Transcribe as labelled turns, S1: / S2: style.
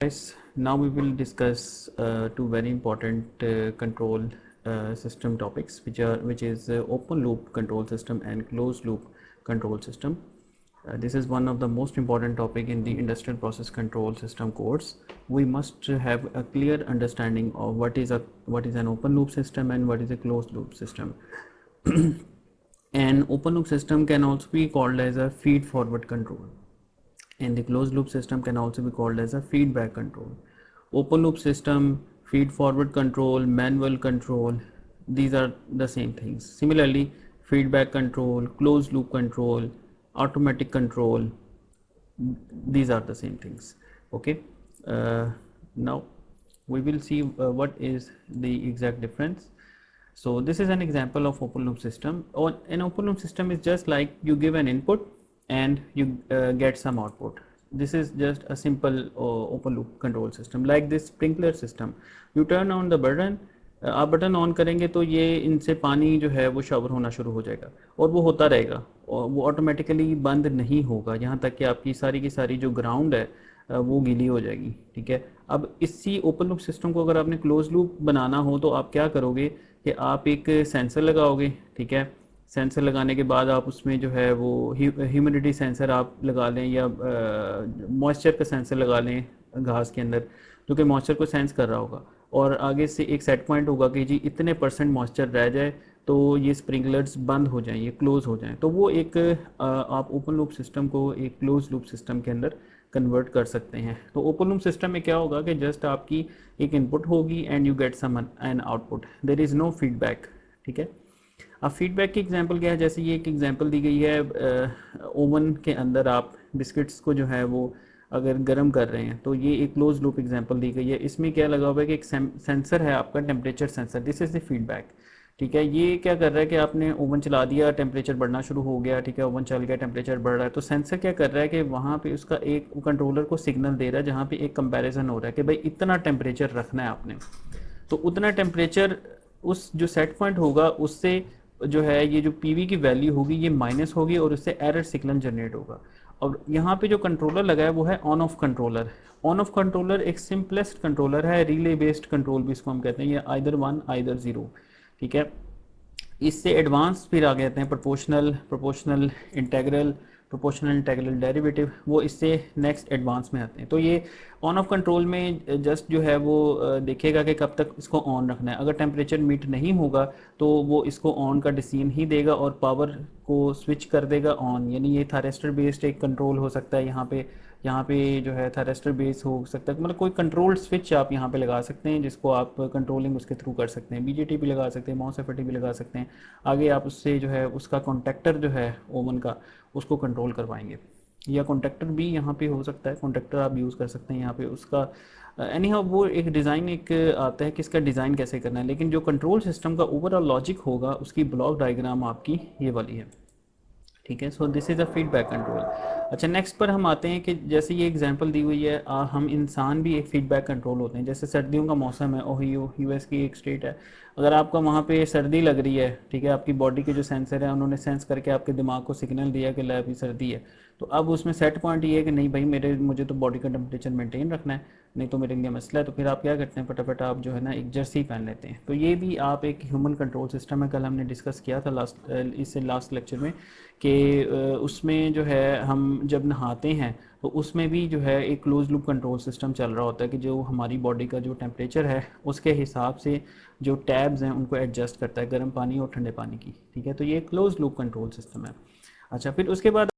S1: Guys, now we will discuss two very important control system topics, which is open loop control system and closed loop control system. This is one of the most important topic in the industrial process control system course. We must have a clear understanding of what is an open loop system and what is a closed loop system. An open loop system can also be called as a feed forward control, and the closed loop system can also be called as a feedback control. Open loop system, feed forward control, manual control, these are the same things. Similarly, feedback control, closed loop control, automatic control, these are the same things. Okay, now we will see what is the exact difference. So this is an example of open loop system. An open loop system is just like you give an input and you get some output. This is just a simple open loop control system, like this sprinkler system. You turn on the button, आप button on करेंगे तो ये इनसे पानी जो है वो shower होना शुरू हो जाएगा और वो होता रहेगा और वो ऑटोमेटिकली बंद नहीं होगा यहाँ तक कि आपकी सारी की सारी जो ग्राउंड है वो गीली हो जाएगी. ठीक है, अब इसी ओपन लूप सिस्टम को अगर आपने क्लोज लूप बनाना हो तो आप क्या करोगे कि आप एक सेंसर लगाओगे. ठीक है, सेंसर लगाने के बाद आप उसमें जो है वो ह्यूमिडिटी सेंसर आप लगा लें या मॉइस्चर का सेंसर लगा लें घास के अंदर, जो कि मॉइस्चर को सेंस कर रहा होगा, और आगे से एक सेट पॉइंट होगा कि जी इतने % मॉइस्चर रह जाए तो ये स्प्रिंकलर्स बंद हो जाएं, ये क्लोज हो जाएं. तो वो एक आप ओपन लूप सिस्टम को एक क्लोज लूप सिस्टम के अंदर कन्वर्ट कर सकते हैं. तो ओपन लूप सिस्टम में क्या होगा कि जस्ट आपकी एक इनपुट होगी and you get some an output, there is no feedback. ठीक है, अब फीडबैक की एग्जांपल क्या है, जैसे ये एक एग्जांपल दी गई है, ओवन के अंदर आप बिस्किट्स को जो है वो अगर गर्म कर रहे हैं तो ये एक क्लोज लूप एग्जांपल दी गई है. इसमें क्या लगा हुआ है कि एक सेंसर है आपका, temperature sensor, this is the feedback. ठीक है, ये क्या कर रहा है कि आपने ओवन चला दिया, टेम्परेचर बढ़ना शुरू हो गया. ठीक है, ओवन चल गया, टेम्परेचर बढ़ रहा है, तो सेंसर क्या कर रहा है कि वहाँ पे उसका एक कंट्रोलर को सिग्नल दे रहा है जहाँ पे एक कंपैरिजन हो रहा है कि भाई इतना टेम्परेचर रखना है आपने, तो उतना टेम्परेचर उस जो सेट पॉइंट होगा उससे जो है ये जो पीवी की वैल्यू होगी ये माइनस होगी और उससे एरर सिग्नल जनरेट होगा. और यहाँ पे जो कंट्रोलर लगा है वो है on off controller. On off controller एक सिंपलेस्ट कंट्रोलर है, रिले बेस्ड कंट्रोल भी इसको हम कहते हैं, ये आइदर 1 आइदर 0. ठीक है, इससे एडवांस फिर आ जाते हैं प्रोपोर्शनल इंटेग्रल डेरिवेटिव, वो इससे नेक्स्ट एडवांस में आते हैं. तो ये ऑन ऑफ कंट्रोल में जस्ट जो है वो देखेगा कि कब तक इसको ऑन रखना है. अगर टेम्परेचर मीट नहीं होगा तो वो इसको ऑन का डिसीजन ही देगा और पावर को स्विच कर देगा ऑन. यानी ये थायरेस्टर बेस्ड एक कंट्रोल हो सकता है, यहाँ पे जो है थायरेस्टर बेस हो सकता है, मतलब कोई कंट्रोल स्विच आप यहाँ पे लगा सकते हैं जिसको आप कंट्रोलिंग उसके थ्रू कर सकते हैं. बीजेटी भी लगा सकते हैं, माउस एफएटी भी लगा सकते हैं. आगे आप उससे जो है उसका कॉन्टेक्टर जो है ओवन का उसको कंट्रोल करवाएंगे, या कॉन्टेक्टर भी यहाँ पे हो सकता है, कॉन्टेक्टर आप यूज़ कर सकते हैं यहाँ पे उसका. एनी हाउ वो एक डिज़ाइन एक आता है कि इसका डिज़ाइन कैसे करना है, लेकिन जो कंट्रोल सिस्टम का ओवरऑल लॉजिक होगा उसकी ब्लॉक डायग्राम आपकी ये वाली है. ठीक है, so this is a feedback control. अच्छा, नेक्स्ट पर हम आते हैं कि जैसे ये एग्जांपल दी हुई है, हम इंसान भी एक फीडबैक कंट्रोल होते हैं. जैसे सर्दियों का मौसम है, ओहियो यूएस की एक स्टेट है, अगर आपका वहाँ पे सर्दी लग रही है, ठीक है, आपकी बॉडी के जो सेंसर है उन्होंने सेंस करके आपके दिमाग को सिग्नल दिया कि अभी सर्दी है, तो अब उसमें सेट पॉइंट ये है कि नहीं भाई मुझे तो बॉडी का टेम्परेचर मेंटेन रखना है, नहीं तो मेरे लिए मसला है. तो फिर आप क्या करते हैं, फटाफट आप जो है ना एक जर्सी पहन लेते हैं. तो ये भी आप एक ह्यूमन कंट्रोल सिस्टम है, कल हमने डिस्कस किया था इससे लास्ट लेक्चर में कि उसमें जो है हम जब नहाते हैं तो उसमें भी जो है एक क्लोज लूप कंट्रोल सिस्टम चल रहा होता है कि जो हमारी बॉडी का जो टेम्परेचर है उसके हिसाब से जो टैब्स हैं उनको एडजस्ट करता है, गर्म पानी और ठंडे पानी की. ठीक है, तो ये क्लोज लूप कंट्रोल सिस्टम है. अच्छा, फिर उसके बाद